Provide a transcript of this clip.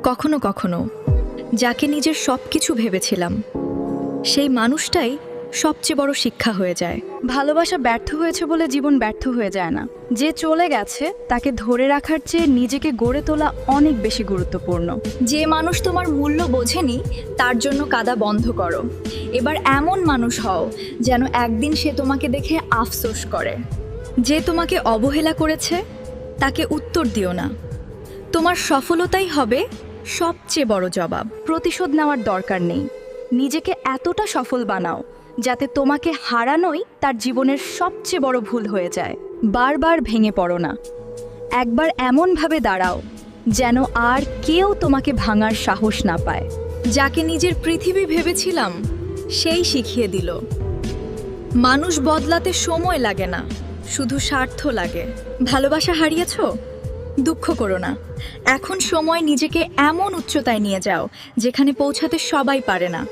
কখনো কখনো যাকে নিজের সব কিছু ভেবেছিলাম সেই মানুষটাই সবচেয়ে বড় শিক্ষা হয়ে যায়। ভালোবাসা ব্যর্থ হয়েছে বলে জীবন ব্যর্থ হয়ে যায় না। যে চলে গেছে তাকে ধরে রাখার চেয়ে নিজেকে গড়ে তোলা অনেক বেশি গুরুত্বপূর্ণ। যে মানুষ তোমার মূল্য বোঝেনি তার জন্য কাঁদা বন্ধ করো। এবার এমন মানুষ হও যেন একদিন সে তোমাকে দেখে আফসোস করে। যে তোমাকে অবহেলা করেছে তাকে উত্তর দিও না। তোমার সফলতাই হবে সবচেয়ে বড় জবাব। প্রতিশোধ নেওয়ার দরকার নেই। নিজেকে এতটা সফল বানাও যাতে তোমাকে হারানোই তার জীবনের সবচেয়ে বড় ভুল হয়ে যায়। বারবার ভেঙে পড়ো না। একবার এমনভাবে দাঁড়াও যেন আর কেউ তোমাকে ভাঙার সাহস না পায়। যাকে নিজের পৃথিবী ভেবেছিলাম সেই শিখিয়ে দিল মানুষ বদলাতে সময় লাগে না, শুধু স্বার্থ লাগে। ভালোবাসা হারিয়েছ? দুঃখ করো না। এখন সময় নিজেকে এমন উচ্চতায় নিয়ে যাও যেখানে পৌঁছাতে সবাই পারে না।